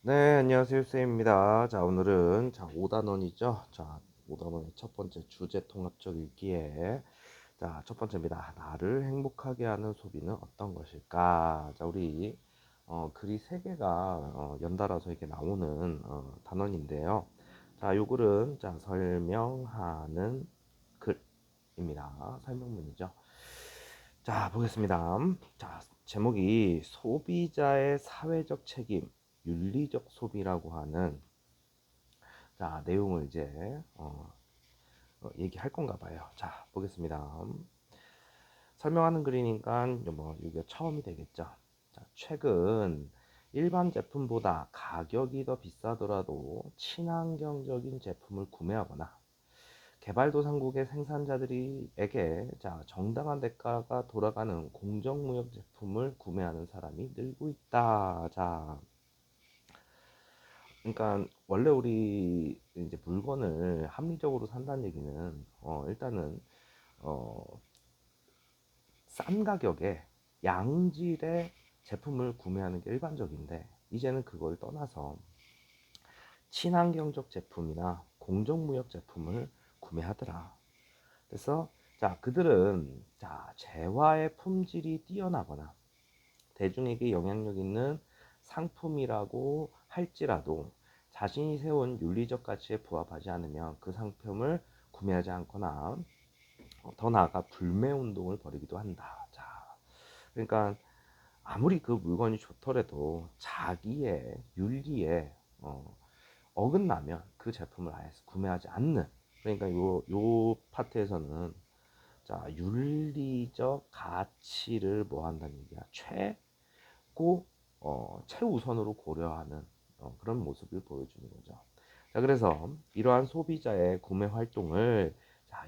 네, 안녕하세요, 쌤입니다. 자, 오늘은 5단원이죠. 자, 5단원의 첫 번째 주제 통합적 읽기에 첫 번째입니다. 나를 행복하게 하는 소비는 어떤 것일까? 자, 우리 글이 세 개가 연달아서 이렇게 나오는 단원인데요. 자, 요 글은 설명하는 글입니다. 설명문이죠. 자, 보겠습니다. 자, 제목이 소비자의 사회적 책임, 윤리적 소비라고 하는 내용을 이제 얘기할 건가 봐요. 자, 보겠습니다. 설명하는 글이니까 뭐 이게 처음이 되겠죠. 자, 최근 일반 제품보다 가격이 더 비싸더라도 친환경적인 제품을 구매하거나 개발도상국의 생산자들에게 정당한 대가가 돌아가는 공정무역 제품을 구매하는 사람이 늘고 있다. 자, 그러니까 원래 우리 이제 물건을 합리적으로 산다는 얘기는 일단은 어, 싼 가격에 양질의 제품을 구매하는 게 일반적인데 이제는 그걸 떠나서 친환경적 제품이나 공정무역 제품을 구매하더라. 그래서 그들은 재화의 품질이 뛰어나거나 대중에게 영향력 있는 상품이라고 할지라도 자신이 세운 윤리적 가치에 부합하지 않으면 그 상품을 구매하지 않거나 더 나아가 불매 운동을 벌이기도 한다. 자, 그러니까 아무리 그 물건이 좋더라도 자기의 윤리에 어, 어긋나면 그 제품을 아예 구매하지 않는, 그러니까 요 파트에서는 윤리적 가치를 뭐 한다는 얘기야. 최고 최우선으로 고려하는 그런 모습을 보여주는 거죠. 자, 그래서 이러한 소비자의 구매 활동을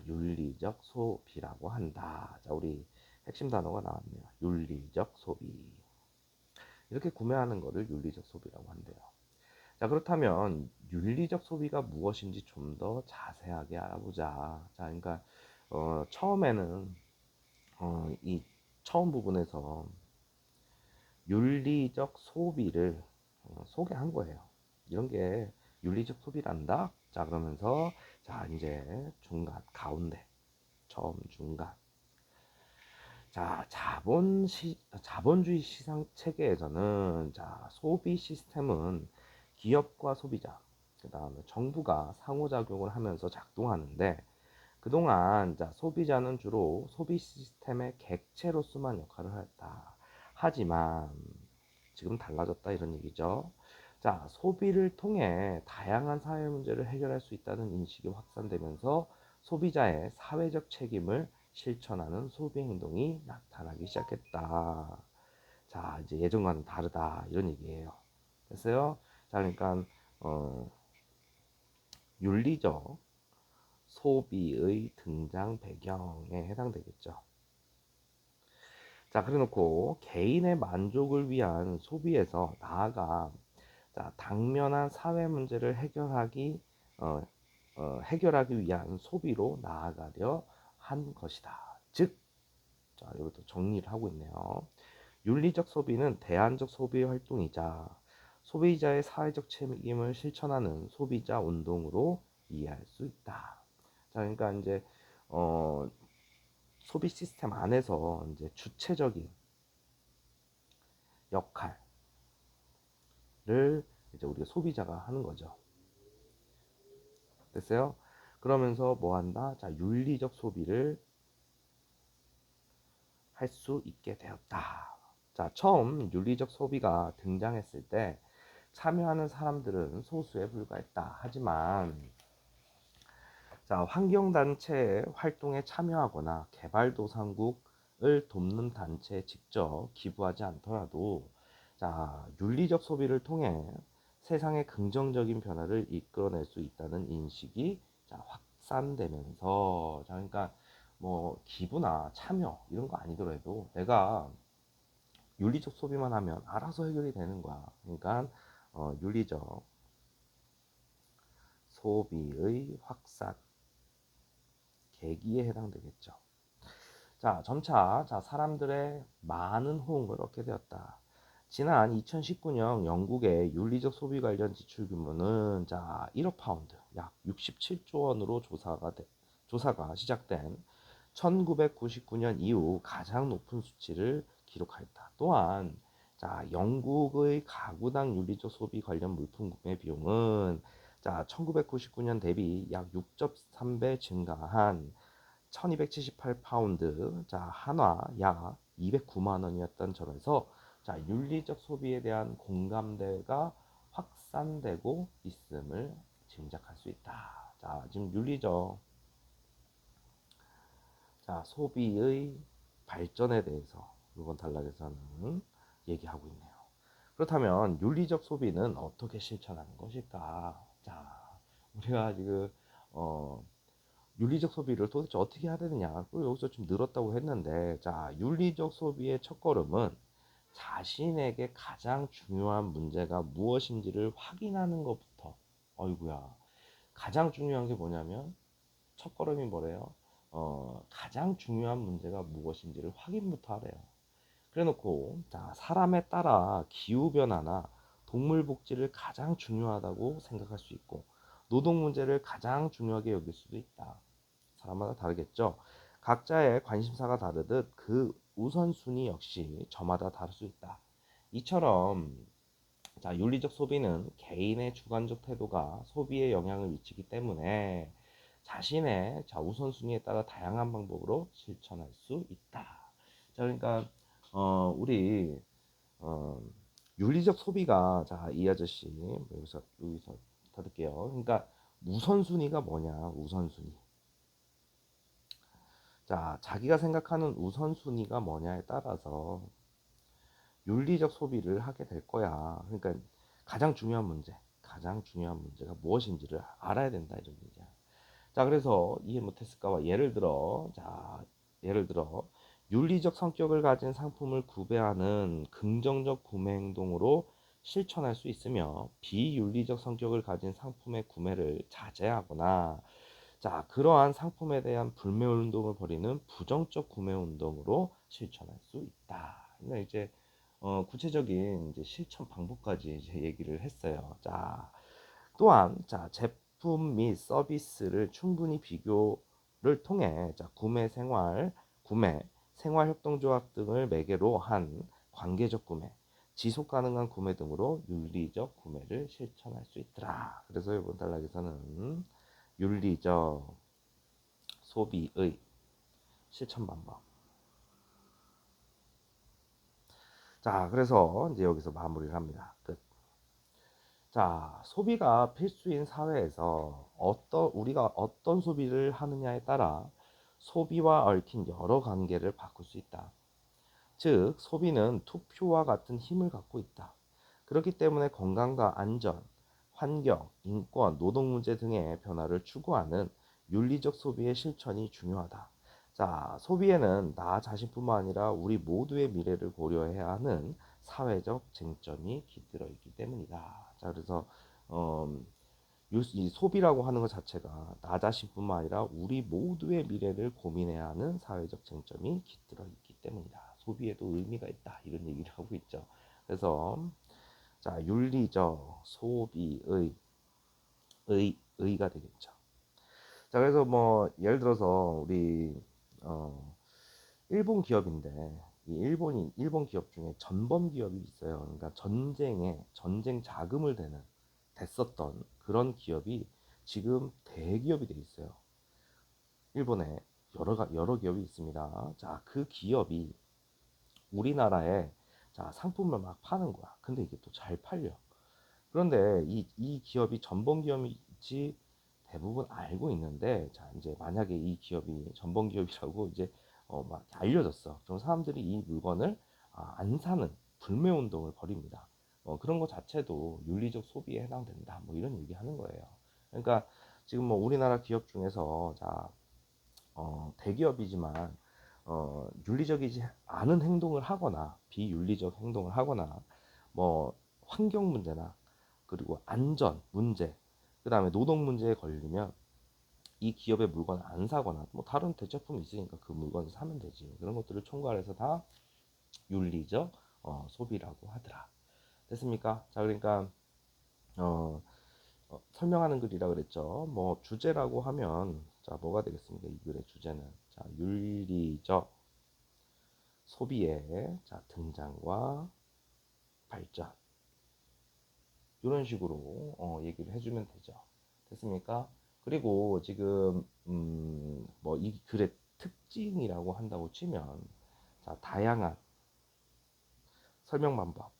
윤리적 소비라고 한다. 자, 우리 핵심 단어가 나왔네요. 윤리적 소비. 이렇게 구매하는 것을 윤리적 소비라고 한대요. 자, 그렇다면 윤리적 소비가 무엇인지 좀 더 자세하게 알아보자. 자, 그러니까 처음에는 이 처음 부분에서 윤리적 소비를 소개한 거예요. 이런 게 윤리적 소비란다. 자, 그러면서 이제 중간, 가운데, 처음, 중간. 자본주의 시장 체계에서는 소비 시스템은 기업과 소비자, 그다음에 정부가 상호작용을 하면서 작동하는데 그동안 소비자는 주로 소비 시스템의 객체로서만 역할을 했다. 하지만 지금 달라졌다 이런 얘기죠. 소비를 통해 다양한 사회 문제를 해결할 수 있다는 인식이 확산되면서 소비자의 사회적 책임을 실천하는 소비 행동이 나타나기 시작했다. 자, 이제 예전과는 다르다 이런 얘기예요. 됐어요? 자, 그러니까 어, 윤리적 소비의 등장 배경에 해당되겠죠. 자, 그래 놓고 개인의 만족을 위한 소비에서 나아가 당면한 사회 문제를 어, 해결하기 위한 소비로 나아가려 한 것이다. 즉, 이것도 정리를 하고 있네요. 윤리적 소비는 대안적 소비 활동이자 소비자의 사회적 책임을 실천하는 소비자 운동으로 이해할 수 있다. 자, 그러니까 이제 어, 소비 시스템 안에서 이제 주체적인 역할을 이제 우리가 소비자가 하는 거죠. 됐어요? 그러면서 뭐 한다? 윤리적 소비를 할 수 있게 되었다. 자, 처음 윤리적 소비가 등장했을 때 참여하는 사람들은 소수에 불과했다. 하지만 환경단체의 활동에 참여하거나 개발도상국을 돕는 단체에 직접 기부하지 않더라도 윤리적 소비를 통해 세상의 긍정적인 변화를 이끌어낼 수 있다는 인식이 확산되면서 그러니까 뭐 기부나 참여 이런 거 아니더라도 내가 윤리적 소비만 하면 알아서 해결이 되는 거야. 그러니까 윤리적 소비의 확산 계기에 해당되겠죠. 점차 사람들의 많은 호응을 얻게 되었다. 지난 2019년 영국의 윤리적 소비 관련 지출 규모는 1억 파운드, 약 67조 원으로 조사가 시작된 1999년 이후 가장 높은 수치를 기록하였다. 또한 영국의 가구당 윤리적 소비 관련 물품 구매 비용은 1999년 대비 약 6.3배 증가한 1278파운드, 한화 약 209만 원이었던 점에서 윤리적 소비에 대한 공감대가 확산되고 있음을 짐작할 수 있다. 지금 윤리적 소비의 발전에 대해서 이번 단락에서는 얘기하고 있네요. 그렇다면 윤리적 소비는 어떻게 실천하는 것일까? 우리가 지금 어, 윤리적 소비를 도대체 어떻게 해야 되느냐? 여기서 좀 늘었다고 했는데, 윤리적 소비의 첫걸음은 자신에게 가장 중요한 문제가 무엇인지를 확인하는 것부터. 어이구야. 가장 중요한 게 뭐냐면 첫걸음이 뭐래요? 가장 중요한 문제가 무엇인지를 확인부터 하래요. 그래놓고 사람에 따라 기후 변화나 동물 복지를 가장 중요하다고 생각할 수 있고 노동 문제를 가장 중요하게 여길 수도 있다. 사람마다 다르겠죠. 각자의 관심사가 다르듯 그 우선순위 역시 저마다 다를 수 있다. 이처럼 윤리적 소비는 개인의 주관적 태도가 소비에 영향을 미치기 때문에 자신의 우선순위에 따라 다양한 방법으로 실천할 수 있다. 그러니까 우리 어, 윤리적 소비가 이 아저씨 여기서 닫을게요. 그러니까 우선순위가 뭐냐? 우선순위. 자기가 생각하는 우선순위가 뭐냐에 따라서 윤리적 소비를 하게 될 거야. 그러니까 가장 중요한 문제가 무엇인지를 알아야 된다 이런 얘기야. 그래서 이해 못했을까봐 예를 들어 윤리적 성격을 가진 상품을 구매하는 긍정적 구매 행동으로 실천할 수 있으며 비윤리적 성격을 가진 상품의 구매를 자제하거나 그러한 상품에 대한 불매 운동을 벌이는 부정적 구매 운동으로 실천할 수 있다. 그러니까 이제 구체적인 이제 실천 방법까지 이제 얘기를 했어요. 또한 제품 및 서비스를 충분히 비교를 통해 구매, 생활협동조합 등을 매개로 한 관계적 구매, 지속 가능한 구매 등으로 윤리적 구매를 실천할 수 있더라. 그래서 이번 단락에서는 윤리적 소비의 실천 방법. 그래서 이제 여기서 마무리를 합니다. 끝. 소비가 필수인 사회에서 우리가 어떤 소비를 하느냐에 따라 소비와 얽힌 여러 관계를 바꿀 수 있다. 즉, 소비는 투표와 같은 힘을 갖고 있다. 그렇기 때문에 건강과 안전, 환경, 인권, 노동 문제 등의 변화를 추구하는 윤리적 소비의 실천이 중요하다. 소비에는 나 자신뿐만 아니라 우리 모두의 미래를 고려해야 하는 사회적 쟁점이 깃들어 있기 때문이다. 그래서 이 소비라고 하는 것 자체가 나 자신뿐만 아니라 우리 모두의 미래를 고민해야 하는 사회적 쟁점이 깃들어 있기 때문이다. 소비에도 의미가 있다. 이런 얘기를 하고 있죠. 그래서 윤리적 소비의 의가 되겠죠. 그래서 뭐 예를 들어서 우리 일본 기업인데 이 일본 기업 중에 전범 기업이 있어요. 그러니까 전쟁 자금을 댔었던 그런 기업이 지금 대기업이 돼 있어요. 일본에 여러 기업이 있습니다. 그 기업이 우리나라에 상품을 막 파는 거야. 근데 이게 또 잘 팔려. 그런데 이 기업이 전범 기업인지 대부분 알고 있는데, 이제 만약에 이 기업이 전범 기업이라고 이제 막 알려졌어. 그럼 사람들이 이 물건을 안 사는 불매 운동을 벌입니다. 그런 것 자체도 윤리적 소비에 해당된다. 뭐 이런 얘기 하는 거예요. 그러니까 지금 뭐 우리나라 기업 중에서 대기업이지만 윤리적이지 않은 행동을 하거나 비윤리적 행동을 하거나 뭐 환경 문제나 그리고 안전 문제, 그 다음에 노동 문제에 걸리면 이 기업의 물건을 안 사거나 뭐 다른 대체품이 있으니까 그 물건을 사면 되지. 그런 것들을 총괄해서 다 윤리적 소비라고 하더라. 됐습니까? 자, 그러니까 설명하는 글이라 그랬죠. 뭐 주제라고 하면 자, 뭐가 되겠습니까? 이 글의 주제는 자, 윤리적 소비의 자, 등장과 발전 이런 식으로 얘기를 해주면 되죠. 됐습니까? 그리고 지금 뭐 이 글의 특징이라고 한다고 치면 자, 다양한 설명 방법,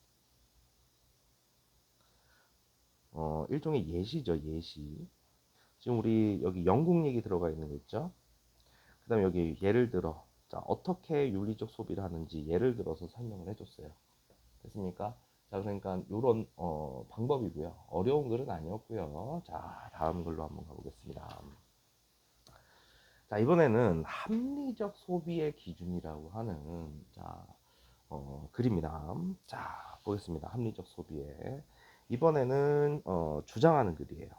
일종의 예시죠, 예시. 지금 우리 여기 영국 얘기 들어가 있는 거 있죠? 그 다음에 여기 예를 들어 자, 어떻게 윤리적 소비를 하는지 예를 들어서 설명을 해줬어요. 됐습니까? 자, 그러니까 이런 방법이고요. 어려운 글은 아니었고요. 자, 다음 글로 한번 가보겠습니다. 자, 이번에는 합리적 소비의 기준이라고 하는 자, 글입니다. 자, 보겠습니다. 합리적 소비에 이번에는 주장하는 글이에요.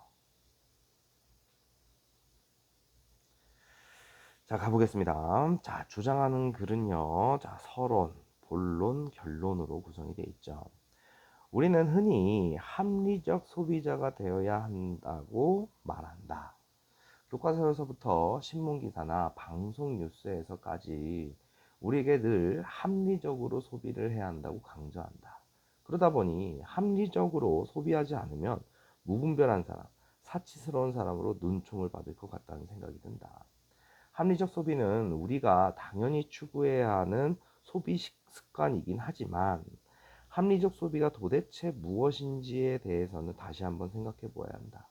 자, 가보겠습니다. 자, 주장하는 글은요. 자, 서론, 본론, 결론으로 구성이 되어 있죠. 우리는 흔히 합리적 소비자가 되어야 한다고 말한다. 교과서에서부터 신문기사나 방송 뉴스에서까지 우리에게 늘 합리적으로 소비를 해야 한다고 강조한다. 그러다 보니 합리적으로 소비하지 않으면 무분별한 사람, 사치스러운 사람으로 눈총을 받을 것 같다는 생각이 든다. 합리적 소비는 우리가 당연히 추구해야 하는 소비 습관이긴 하지만 합리적 소비가 도대체 무엇인지에 대해서는 다시 한번 생각해 보아야 한다.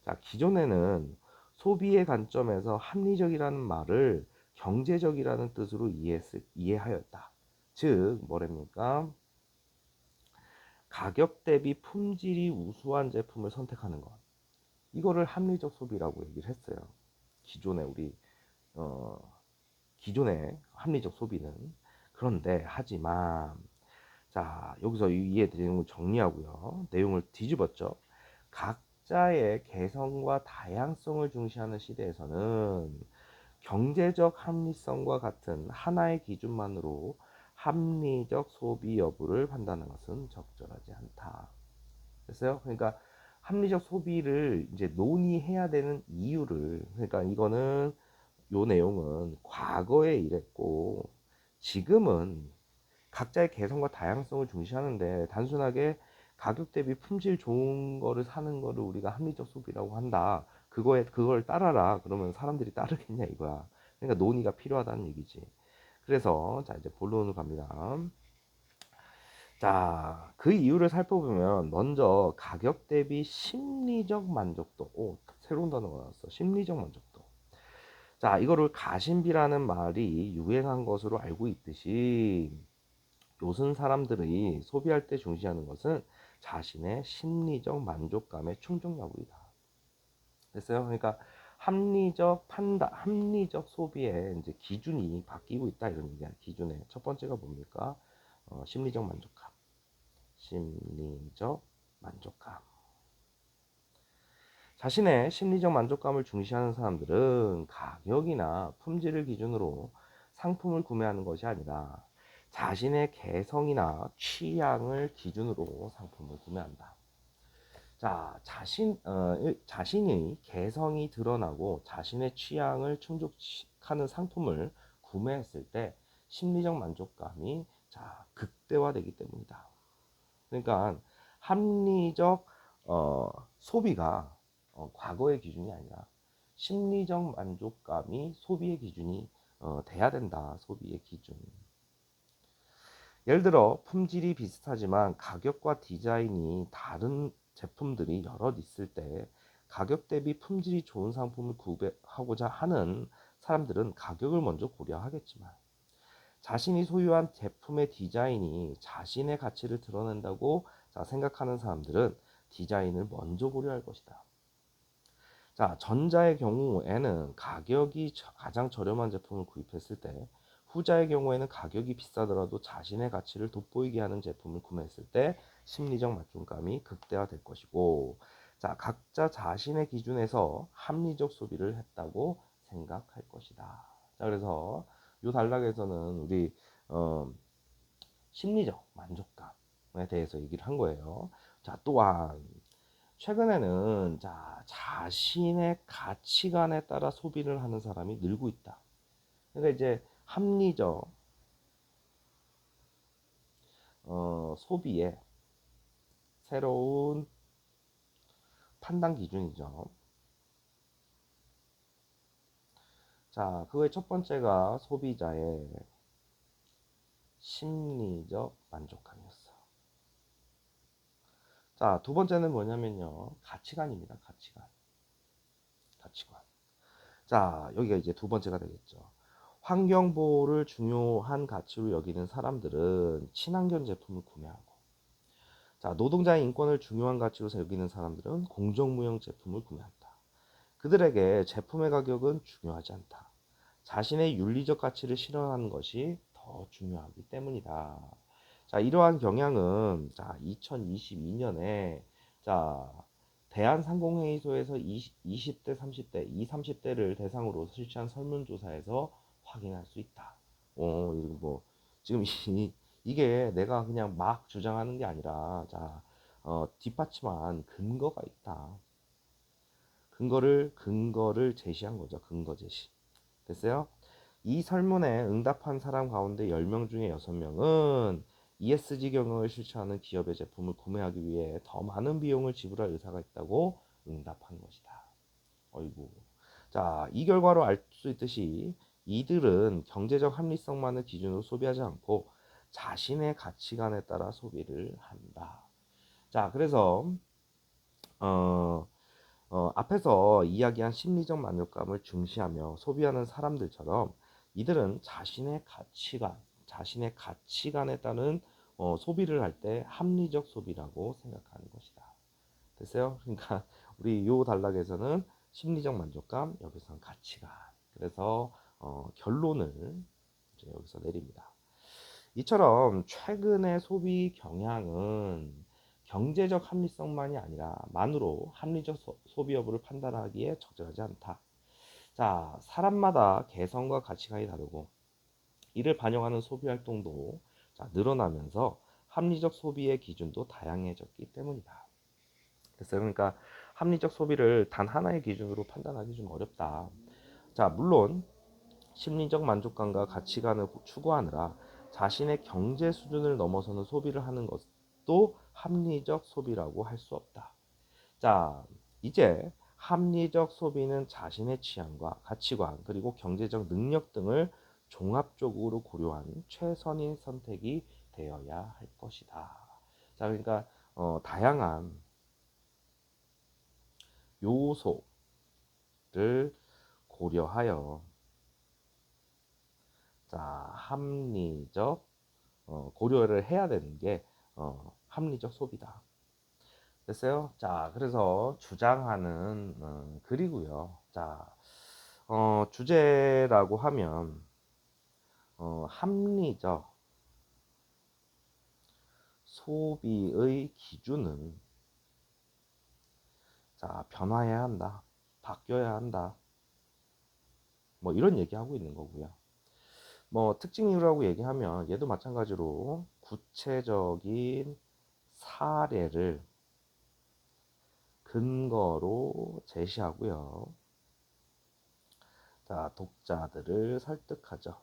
자, 기존에는 소비의 관점에서 합리적이라는 말을 경제적이라는 뜻으로 이해하였다. 즉, 뭐랍니까? 가격 대비 품질이 우수한 제품을 선택하는 것. 이거를 합리적 소비라고 얘기를 했어요. 기존에 우리 어, 기존의 합리적 소비는. 그런데 하지만 자, 여기서 이해 내용을 정리하고요. 내용을 뒤집었죠. 각자의 개성과 다양성을 중시하는 시대에서는 경제적 합리성과 같은 하나의 기준만으로 합리적 소비 여부를 판단하는 것은 적절하지 않다. 됐어요? 그러니까 합리적 소비를 이제 논의해야 되는 이유를, 그러니까 이거는 요 내용은 과거에 이랬고 지금은 각자의 개성과 다양성을 중시하는데 단순하게 가격 대비 품질 좋은 거를 사는 거를 우리가 합리적 소비라고 한다. 그걸 따라라. 그러면 사람들이 따르겠냐 이거야. 그러니까 논의가 필요하다는 얘기지. 그래서 자, 이제 본론으로 갑니다. 자, 그 이유를 살펴보면 먼저 가격 대비 심리적 만족도. 오, 새로운 단어가 나왔어. 심리적 만족도. 자, 이거를 가심비라는 말이 유행한 것으로 알고 있듯이 요즘 사람들이 소비할 때 중시하는 것은 자신의 심리적 만족감의 충족 여부이다. 됐어요? 그러니까 합리적 판단, 합리적 소비의 이제 기준이 바뀌고 있다 이런 얘기야. 기준의 첫 번째가 뭡니까? 심리적 만족감. 심리적 만족감. 자신의 심리적 만족감을 중시하는 사람들은 가격이나 품질을 기준으로 상품을 구매하는 것이 아니라 자신의 개성이나 취향을 기준으로 상품을 구매한다. 자, 자신이 개성이 드러나고 자신의 취향을 충족하는 상품을 구매했을 때 심리적 만족감이 자, 극대화되기 때문이다. 그러니까 합리적 소비가 과거의 기준이 아니라 심리적 만족감이 소비의 기준이 돼야 된다. 소비의 기준. 예를 들어 품질이 비슷하지만 가격과 디자인이 다른 제품들이 여럿 있을 때 가격 대비 품질이 좋은 상품을 구매하고자 하는 사람들은 가격을 먼저 고려하겠지만 자신이 소유한 제품의 디자인이 자신의 가치를 드러낸다고 생각하는 사람들은 디자인을 먼저 고려할 것이다. 자, 전자의 경우에는 가격이 가장 저렴한 제품을 구입했을 때 후자의 경우에는 가격이 비싸더라도 자신의 가치를 돋보이게 하는 제품을 구매했을 때 심리적 만족감이 극대화될 것이고, 자, 각자 자신의 기준에서 합리적 소비를 했다고 생각할 것이다. 자, 그래서 이 단락에서는 우리 심리적 만족감에 대해서 얘기를 한 거예요. 자, 또한 최근에는 자신의 가치관에 따라 소비를 하는 사람이 늘고 있다. 그러니까 이제 합리적 소비의 새로운 판단 기준이죠. 자, 그거의 첫 번째가 소비자의 심리적 만족감이었어. 자, 두 번째는 뭐냐면요. 가치관입니다. 가치관. 자, 여기가 이제 두 번째가 되겠죠. 환경보호를 중요한 가치로 여기는 사람들은 친환경 제품을 구매하고, 자, 노동자의 인권을 중요한 가치로 여기는 사람들은 공정무역 제품을 구매한다. 그들에게 제품의 가격은 중요하지 않다. 자신의 윤리적 가치를 실현하는 것이 더 중요하기 때문이다. 자, 이러한 경향은 2022년에 대한상공회의소에서 20대, 30대, 30대를 대상으로 실시한 설문조사에서 확인할 수 있다. 이거 뭐 지금 이게 내가 그냥 막 주장하는 게 아니라 뒷받침한 근거가 있다. 근거를 제시한 거죠. 근거 제시. 됐어요? 이 설문에 응답한 사람 가운데 10명 중에 6명은 ESG 경영을 실천하는 기업의 제품을 구매하기 위해 더 많은 비용을 지불할 의사가 있다고 응답한 것이다. 어이구. 자, 이 결과로 알 수 있듯이 이들은 경제적 합리성만을 기준으로 소비하지 않고 자신의 가치관에 따라 소비를 한다. 자, 그래서 어, 앞에서 이야기한 심리적 만족감을 중시하며 소비하는 사람들처럼 이들은 자신의 가치관에 따른 소비를 할 때 합리적 소비라고 생각하는 것이다. 됐어요? 그러니까 우리 요 단락에서는 심리적 만족감, 여기서는 가치관. 그래서 결론을 이제 여기서 내립니다. 이처럼 최근의 소비 경향은 경제적 합리성만이 아니라 만으로 합리적 소비 여부를 판단하기에 적절하지 않다. 자, 사람마다 개성과 가치관이 다르고 이를 반영하는 소비 활동도 늘어나면서 합리적 소비의 기준도 다양해졌기 때문이다. 그래서 그러니까 합리적 소비를 단 하나의 기준으로 판단하기 좀 어렵다. 자, 물론 심리적 만족감과 가치관을 추구하느라 자신의 경제 수준을 넘어서는 소비를 하는 것도 합리적 소비라고 할 수 없다. 자, 이제 합리적 소비는 자신의 취향과 가치관 그리고 경제적 능력 등을 종합적으로 고려한 최선의 선택이 되어야 할 것이다. 자, 그러니까 다양한 요소를 고려하여 합리적 고려를 해야 되는 게 합리적 소비다. 됐어요? 자, 그래서 주장하는 글이고요. 주제라고 하면 합리적 소비의 기준은 변화해야 한다. 바뀌어야 한다. 뭐 이런 얘기하고 있는 거고요. 뭐 특징 이유라고 얘기하면 얘도 마찬가지로 구체적인 사례를 근거로 제시하고요. 자, 독자들을 설득하죠.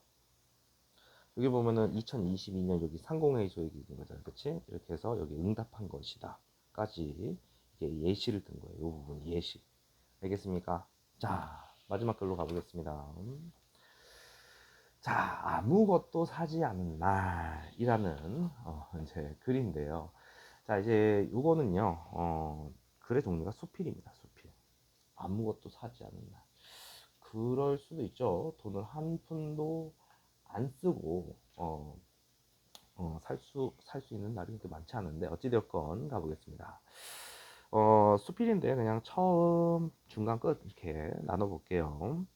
여기 보면은 2022년 여기 상공회의소 얘기 있는 거잖아요. 그치? 이렇게 해서 여기 응답한 것이다. 까지 이게 예시를 든 거예요. 이 부분 예시. 알겠습니까? 자, 마지막 글로 가보겠습니다. 자, 아무것도 사지 않은 날이라는 이제 글인데요. 자, 이제 요거는요, 글의 종류가 수필입니다. 수필. 아무것도 사지 않은 날. 그럴 수도 있죠. 돈을 한 푼도 안 쓰고 살 수 있는 날이 그렇게 많지 않은데 어찌되었건 가보겠습니다. 수필인데 그냥 처음, 중간, 끝 이렇게 나눠볼게요.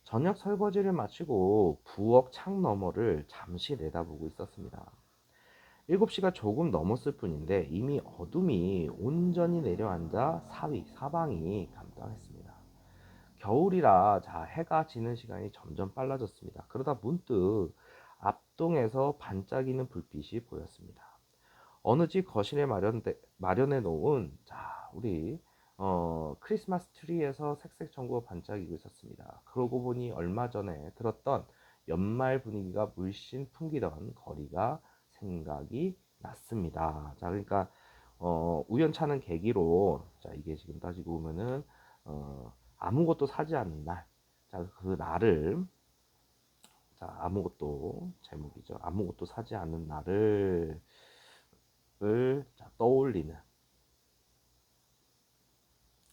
저녁 설거지를 마치고 부엌 창 너머를 잠시 내다보고 있었습니다. 7시가 조금 넘었을 뿐인데 이미 어둠이 온전히 내려앉아 사방이 깜깜했습니다. 겨울이라 해가 지는 시간이 점점 빨라졌습니다. 그러다 문득 앞동에서 반짝이는 불빛이 보였습니다. 어느 집 거실에 마련해 놓은 우리 크리스마스 트리에서 색색천구가 반짝이고 있었습니다. 그러고 보니 얼마 전에 들었던 연말 분위기가 물씬 풍기던 거리가 생각이 났습니다. 자, 그러니까 우연찮은 계기로 이게 지금 따지고 보면은 아무것도 사지 않는 날, 그 날을 아무것도 제목이죠. 아무것도 사지 않는 날을 떠올리는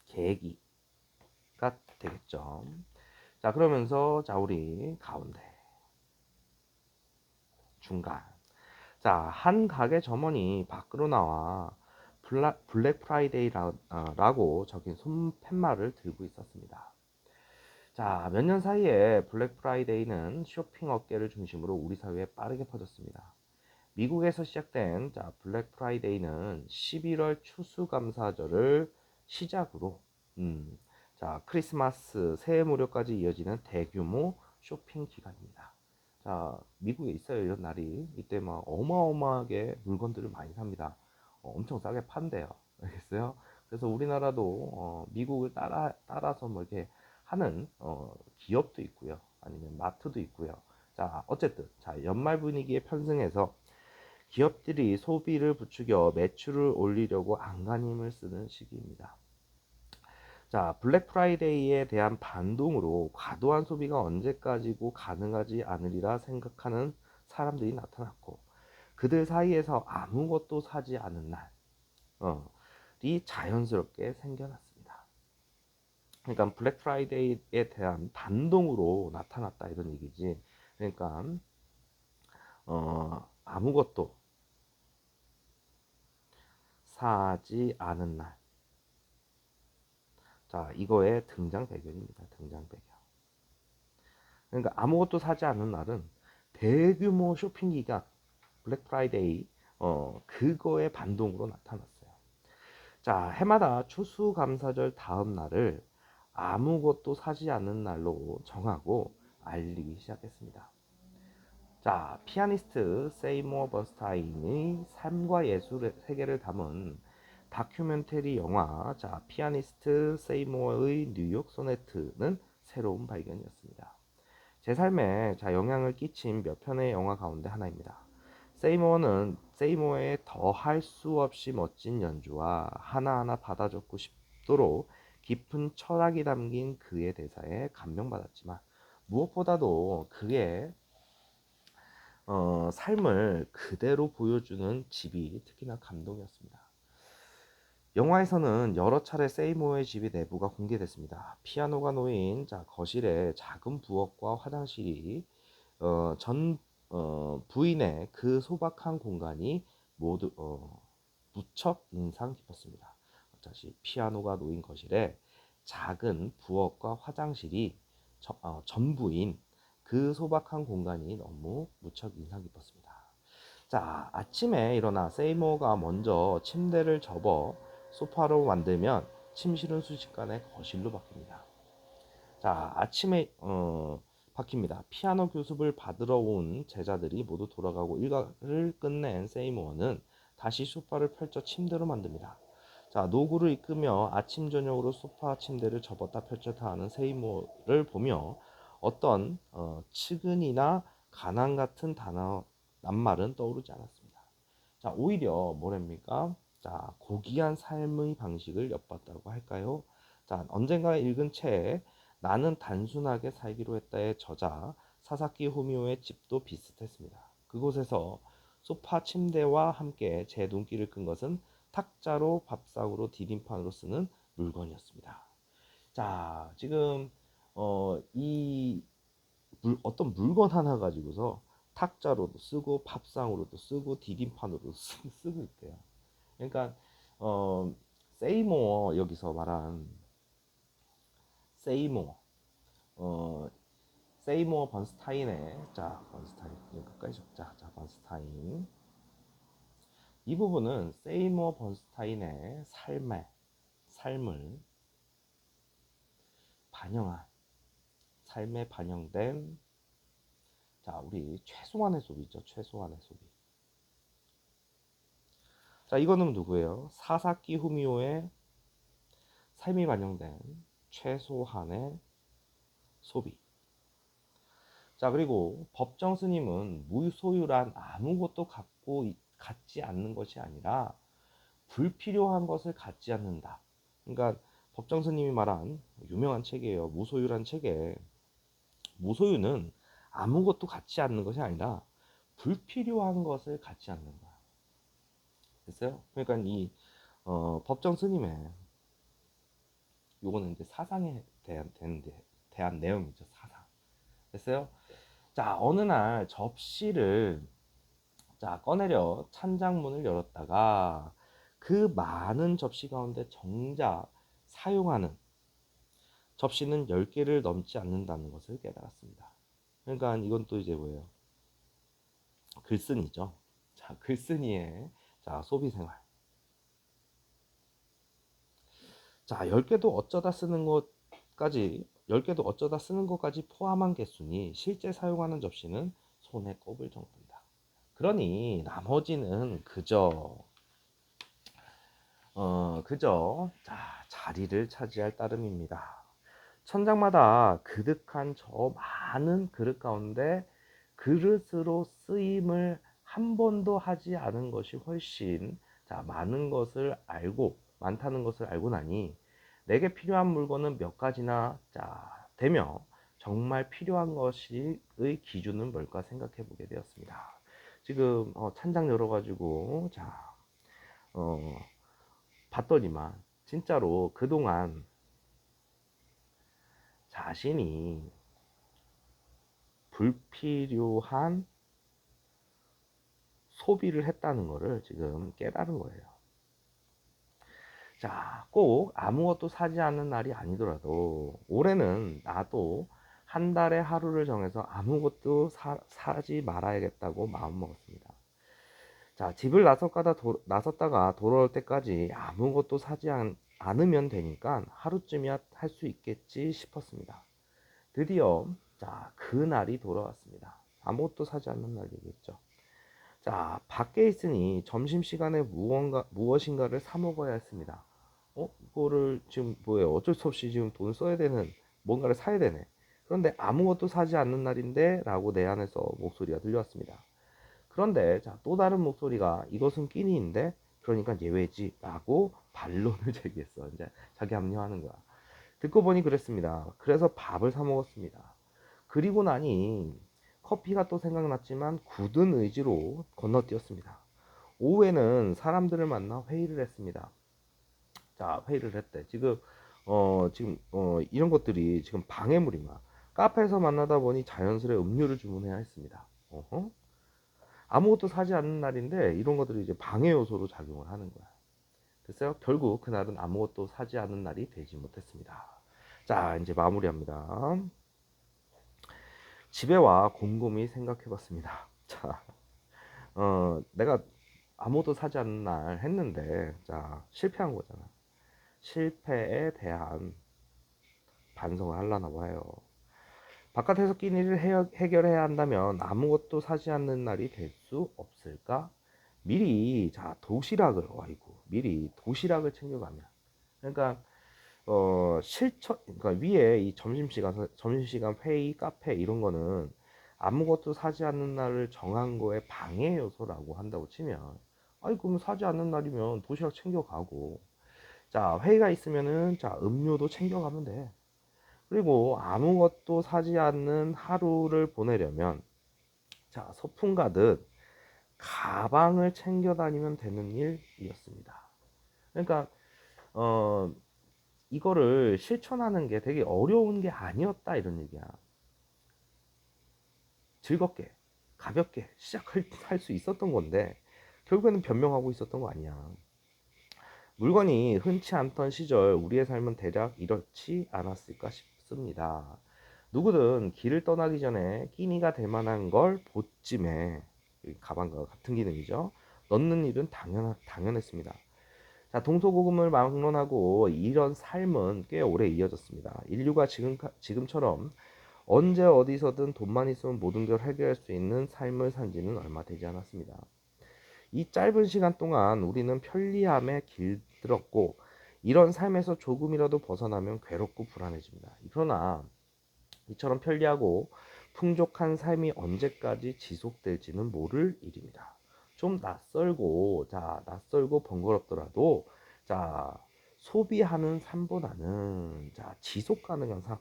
계기가 되겠죠. 자, 그러면서 우리 가운데 중간 한 가게 점원이 밖으로 나와 블랙 프라이데이라고 적힌 손팻말을 들고 있었습니다. 몇 년 사이에 블랙 프라이데이는 쇼핑 업계를 중심으로 우리 사회에 빠르게 퍼졌습니다. 미국에서 시작된 블랙 프라이데이는 11월 추수감사절을 시작으로 크리스마스 새해 무렵까지 이어지는 대규모 쇼핑 기간입니다. 미국에 있어요. 이런 날이. 이때 막 어마어마하게 물건들을 많이 삽니다. 엄청 싸게 판대요. 알겠어요? 그래서 우리나라도 미국을 따라서 뭐 이렇게 하는 기업도 있고요. 아니면 마트도 있고요. 어쨌든 연말 분위기에 편승해서 기업들이 소비를 부추겨 매출을 올리려고 안간힘을 쓰는 시기입니다. 블랙 프라이데이에 대한 반동으로 과도한 소비가 언제까지고 가능하지 않으리라 생각하는 사람들이 나타났고, 그들 사이에서 아무것도 사지 않은 날이 자연스럽게 생겨났습니다. 그러니까 블랙 프라이데이에 대한 반동으로 나타났다 이런 얘기지. 그러니까 아무것도 사지 않은 날. 이거의 등장 배경입니다. 등장 배경. 그러니까 아무것도 사지 않는 날은 대규모 쇼핑 기간, 블랙 프라이데이, 그거의 반동으로 나타났어요. 해마다 추수감사절 다음 날을 아무것도 사지 않는 날로 정하고 알리기 시작했습니다. 피아니스트 세이모어 버스타인의 삶과 예술의 세계를 담은 다큐멘터리 영화 피아니스트 세이모어의 뉴욕 소네트는 새로운 발견이었습니다. 제 삶에 영향을 끼친 몇 편의 영화 가운데 하나입니다. 세이모어의 더할 수 없이 멋진 연주와 하나하나 받아 적고 싶도록 깊은 철학이 담긴 그의 대사에 감명받았지만, 무엇보다도 그의 삶을 그대로 보여주는 집이 특히나 감동이었습니다. 영화에서는 여러 차례 세이모어의 집이 내부가 공개됐습니다. 피아노가 놓인 거실에 작은 부엌과 화장실이 전 부인의 그 소박한 공간이 모두 무척 인상 깊었습니다. 다시 피아노가 놓인 거실에 작은 부엌과 화장실이 전부인 그 소박한 공간이 너무 무척 인상 깊었습니다. 아침에 일어나 세이모어가 먼저 침대를 접어 소파로 만들면 침실은 순식간에 거실로 바뀝니다. 아침에 바뀝니다. 피아노 교습을 받으러 온 제자들이 모두 돌아가고 일과를 끝낸 세이모어는 다시 소파를 펼쳐 침대로 만듭니다. 노구를 이끌며 아침 저녁으로 소파 침대를 접었다 펼쳤다 하는 세이모어를 보며 어떤 측은이나 가난 같은 단어 낱말은 떠오르지 않았습니다. 오히려 뭐랍니까? 고귀한 삶의 방식을 엿봤다고 할까요? 언젠가 읽은 책에 나는 단순하게 살기로 했다의 저자 사사키 호미오의 집도 비슷했습니다. 그곳에서 소파 침대와 함께 제 눈길을 끈 것은 탁자로 밥상으로 디딤판으로 쓰는 물건이었습니다. 지금 어떤 물건 하나 가지고서 탁자로도 쓰고 밥상으로도 쓰고 디딤판으로도 쓰고 있대요. 그러니까 어, 세이모어 여기서 말한 세이모어 세이모어 번스타인의 번스타인 가까이 적자. 번스타인 이 부분은 세이모어 번스타인의 삶을 반영한 삶에 반영된 자, 우리 최소한의 소비 있죠. 최소한의 소비. 자, 이거는 누구예요? 사사키 후미오의 삶이 반영된 최소한의 소비. 자, 그리고 법정 스님은 무소유란 아무것도 갖지 않는 것이 아니라 불필요한 것을 갖지 않는다. 그러니까 법정 스님이 말한 유명한 책이에요. 무소유란 책에 무소유는 아무것도 갖지 않는 것이 아니라 불필요한 것을 갖지 않는 거야. 됐어요? 그러니까 이 법정 스님의 요거는 이제 사상에 대한 내용이죠. 사상. 됐어요? 자, 어느 날 접시를 자 꺼내려 찬장문을 열었다가 그 많은 접시 가운데 정작 사용하는 접시는 10개를 넘지 않는다는 것을 깨달았습니다. 그러니까 이건 또 이제 뭐예요? 글쓴이죠. 자, 글쓴이의 자 소비 생활. 자, 10개도 어쩌다 쓰는 것까지 10개도 어쩌다 쓰는 것까지 포함한 개수니 실제 사용하는 접시는 손에 꼽을 정도이다. 그러니 나머지는 그저 자, 자리를 차지할 따름입니다. 천장마다 그득한 저 많은 그릇 가운데 그릇으로 쓰임을 한 번도 하지 않은 것이 훨씬 자, 많다는 것을 알고 나니 내게 필요한 물건은 몇 가지나 자, 되며 정말 필요한 것의 기준은 뭘까 생각해 보게 되었습니다. 지금 찬장 열어가지고 자 봤더니만 진짜로 그동안 자신이 불필요한 소비를 했다는 것을 지금 깨달은 거예요. 자, 꼭 아무것도 사지 않는 날이 아니더라도 올해는 나도 한 달에 하루를 정해서 아무것도 사지 말아야겠다고 마음먹었습니다. 자, 집을 나섰다가 돌아올 때까지 아무것도 않으면 되니까 하루쯤이야 할 수 있겠지 싶었습니다. 드디어 자, 그날이 돌아왔습니다. 아무것도 사지 않는 날이겠죠. 자, 밖에 있으니 점심시간에 무엇인가를 사 먹어야 했습니다. 이거를 지금 뭐예요? 어쩔 수 없이 지금 돈 써야 되는 뭔가를 사야 되네. 그런데 아무것도 사지 않는 날인데 라고 내 안에서 목소리가 들려왔습니다. 그런데 자, 또 다른 목소리가 이것은 끼니인데 그러니까 예외지 라고 반론을 제기했어. 이제 자기 합리화하는 거야. 듣고 보니 그랬습니다. 그래서 밥을 사 먹었습니다. 그리고 나니 커피가 또 생각났지만 굳은 의지로 건너뛰었습니다. 오후에는 사람들을 만나 회의를 했습니다. 자, 회의를 했대. 지금 이런 것들이 지금 방해물이마. 카페에서 만나다 보니 자연스레 음료를 주문해야 했습니다. 아무것도 사지 않는 날인데 이런 것들이 이제 방해 요소로 작용을 하는 거야. 됐어요? 결국 그날은 아무것도 사지 않는 날이 되지 못했습니다. 자, 이제 마무리합니다. 집에 와 곰곰이 생각해봤습니다. 자, 내가 아무것도 사지 않는 날 했는데, 자, 실패한 거잖아. 실패에 대한 반성을 하려나 봐요. 바깥에서 끼니를 해결해야 한다면 아무것도 사지 않는 날이 될 수 없을까? 미리 미리 도시락을 챙겨가면. 그러니까 그러니까 위에 이 점심시간 회의, 카페 이런 거는 아무것도 사지 않는 날을 정한 거에 방해 요소라고 한다고 치면, 아니 그럼 사지 않는 날이면 도시락 챙겨가고, 자 회의가 있으면은 자 음료도 챙겨가면 돼. 그리고 아무것도 사지 않는 하루를 보내려면 자 소풍 가듯 가방을 챙겨 다니면 되는 일이었습니다. 그러니까 어 이거를 실천하는 게 되게 어려운 게 아니었다 이런 얘기야. 즐겁게 가볍게 시작할 수 있었던 건데 결국에는 변명하고 있었던 거 아니야. 물건이 흔치 않던 시절 우리의 삶은 대략 이렇지 않았을까 싶습니다. 누구든 길을 떠나기 전에 끼니가 될 만한 걸 보찜에 가방과 같은 기능이죠. 넣는 일은 당연했습니다. 자, 동서고금을 막론하고 이런 삶은 꽤 오래 이어졌습니다. 인류가 지금처럼 언제 어디서든 돈만 있으면 모든 걸 해결할 수 있는 삶을 산 지는 얼마 되지 않았습니다. 이 짧은 시간 동안 우리는 편리함에 길들었고 이런 삶에서 조금이라도 벗어나면 괴롭고 불안해집니다. 그러나 이처럼 편리하고 풍족한 삶이 언제까지 지속될지는 모를 일입니다. 좀 낯설고 번거롭더라도 자 소비하는 삶보다는 자 지속 가능한 삶.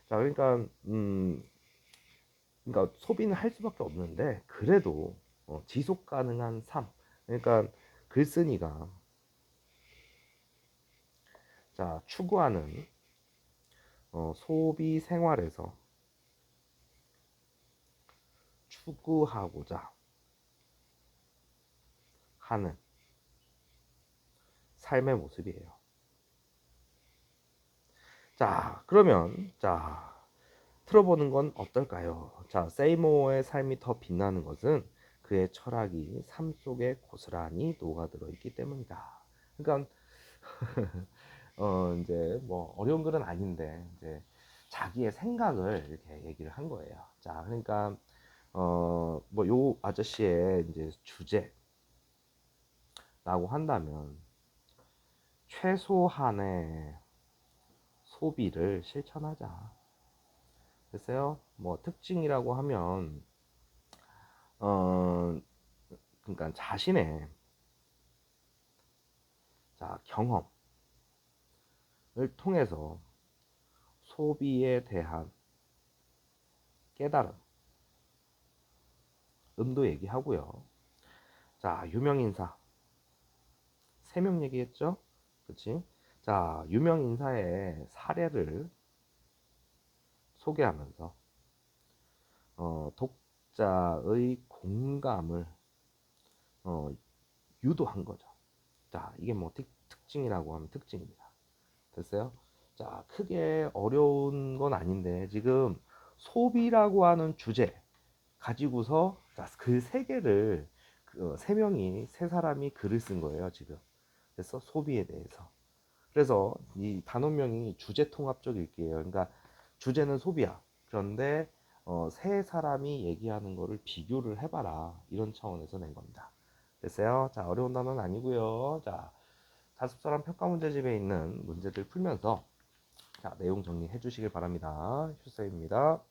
자 그러니까 그러니까 소비는 할 수밖에 없는데 그래도 지속 가능한 삶. 그러니까 글쓴이가 자 추구하는 소비 생활에서 추구하고자 하는 삶의 모습이에요. 자, 그러면 자, 틀어보는 건 어떨까요? 자, 세이모어의 삶이 더 빛나는 것은 그의 철학이 삶 속에 고스란히 녹아들어 있기 때문이다. 그러니까 이제 뭐 어려운 글은 아닌데 이제 자기의 생각을 이렇게 얘기를 한 거예요. 자, 그러니까 뭐 요 아저씨의 이제 주제라고 한다면 최소한의 소비를 실천하자. 글쎄요, 뭐 특징이라고 하면 어 그러니까 자신의 자 경험을 통해서 소비에 대한 깨달음도 얘기하고요. 자 유명 인사 3명 얘기했죠, 그렇지? 자 유명 인사의 사례를 소개하면서 독자의 공감을 어, 유도한 거죠. 자 이게 뭐 특징이라고 하면 특징입니다. 됐어요? 자, 크게 어려운 건 아닌데 지금 소비라고 하는 주제 가지고서 글 3개를 세 사람이 글을 쓴 거예요, 지금. 그래서 소비에 대해서. 그래서 이 단원명이 주제 통합적 읽기예요. 그러니까 주제는 소비야. 그런데 세 사람이 얘기하는 거를 비교를 해봐라. 이런 차원에서 낸 겁니다. 됐어요? 자, 어려운 단어는 아니고요. 자, 자습서랑 평가 문제집에 있는 문제들 풀면서 자, 내용 정리해 주시길 바랍니다. 휴쌤입니다.